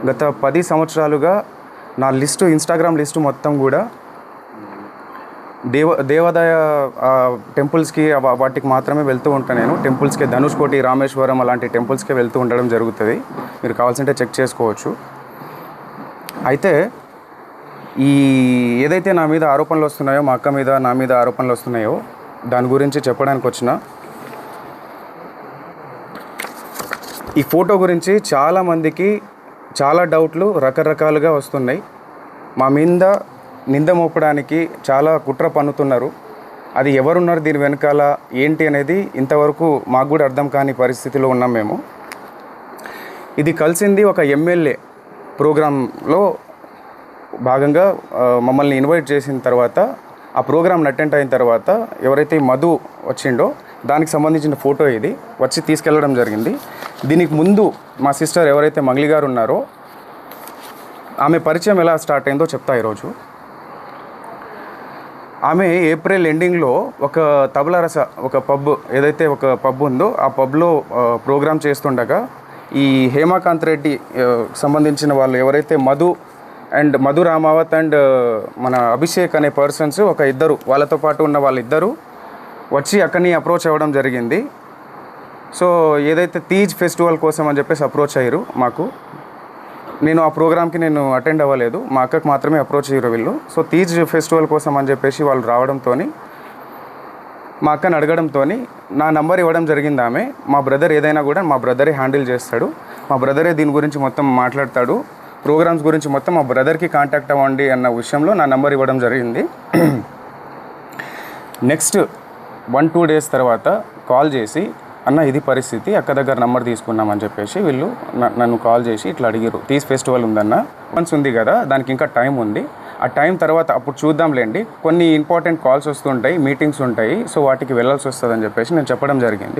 గత 10 సంవత్సరాలుగా నా లిస్టు ఇన్స్టాగ్రామ్ లిస్టు మొత్తం కూడా దేవాదాయ టెంపుల్స్కి వాటికి మాత్రమే వెళ్తూ ఉంటాను. నేను టెంపుల్స్కి ధనుష్కోటి, రామేశ్వరం అలాంటి టెంపుల్స్కి వెళ్తూ ఉండడం జరుగుతుంది. మీరు కావాల్సింటే చెక్ చేసుకోవచ్చు. అయితే ఈ ఏదైతే నా మీద ఆరోపణలు వస్తున్నాయో, మా అక్క మీద నా మీద ఆరోపణలు వస్తున్నాయో దాని గురించి చెప్పడానికి వచ్చిన. ఈ ఫోటో గురించి చాలామందికి చాలా డౌట్లు రకరకాలుగా వస్తున్నాయి. మా మీద నింద మోపడానికి చాలా కుట్ర పన్నుతున్నారు. అది ఎవరున్నారు దీని వెనకాల ఏంటి అనేది ఇంతవరకు మాకు కూడా అర్థం కాని పరిస్థితిలో ఉన్నాం మేము. ఇది కలిసింది ఒక ఎమ్మెల్యే ప్రోగ్రాంలో భాగంగా మమ్మల్ని ఇన్వైట్ చేసిన తర్వాత, ఆ ప్రోగ్రామ్ని అటెండ్ అయిన తర్వాత ఎవరైతే మధు వచ్చిండో దానికి సంబంధించిన ఫోటో ఇది వచ్చి తీసుకెళ్ళడం జరిగింది. దీనికి ముందు మా సిస్టర్ ఎవరైతే మంగ్లీ గారు ఉన్నారో ఆమె పరిచయం ఎలా స్టార్ట్ అయిందో చెప్తా ఈరోజు. ఆమె ఏప్రిల్ ఎండింగ్లో ఒక తబలారస ఒక పబ్ ఏదైతే ఒక పబ్ ఉందో ఆ పబ్లో ప్రోగ్రామ్ చేస్తుండగా ఈ హేమాకాంత్ రెడ్డి సంబంధించిన వాళ్ళు ఎవరైతే మధు రామావత్ అండ్ మన అభిషేక్ అనే పర్సన్స్ ఒక ఇద్దరు వాళ్ళతో పాటు ఉన్న వాళ్ళిద్దరూ వచ్చి అక్కడిని అప్రోచ్ అవ్వడం జరిగింది. సో ఏదైతే తీజ్ ఫెస్టివల్ కోసం అని చెప్పేసి అప్రోచ్ అయ్యారు మాకు. నేను ఆ ప్రోగ్రామ్కి నేను అటెండ్ అవ్వలేదు, మా అక్కకు మాత్రమే అప్రోచ్ అయ్యారు వీళ్ళు. సో తీజ్ ఫెస్టివల్ కోసం అని చెప్పేసి వాళ్ళు రావడంతో మా అక్కని అడగడంతో నా నంబర్ ఇవ్వడం జరిగింది ఆమె. మా బ్రదర్ ఏదైనా కూడా మా బ్రదరే హ్యాండిల్ చేస్తాడు, మా బ్రదరే దీని గురించి మొత్తం మాట్లాడతాడు, ప్రోగ్రామ్స్ గురించి మొత్తం మా బ్రదర్కి కాంటాక్ట్ అవ్వండి అన్న విషయంలో నా నంబర్ ఇవ్వడం జరిగింది. నెక్స్ట్ 1-2 డేస్ తర్వాత కాల్ చేసి, అన్న ఇది పరిస్థితి, అక్క దగ్గర నంబర్ తీసుకున్నామని చెప్పేసి వీళ్ళు నన్ను కాల్ చేసి ఇట్లా అడిగారు. తీజ్ ఫెస్టివల్ ఉందన్న, మంత్స్ ఉంది కదా, దానికి ఇంకా టైం ఉంది, ఆ టైం తర్వాత అప్పుడు చూద్దాంలేండి, కొన్ని ఇంపార్టెంట్ కాల్స్ వస్తుంటాయి, మీటింగ్స్ ఉంటాయి, సో వాటికి వెళ్ళాల్సి వస్తుందని చెప్పేసి నేను చెప్పడం జరిగింది.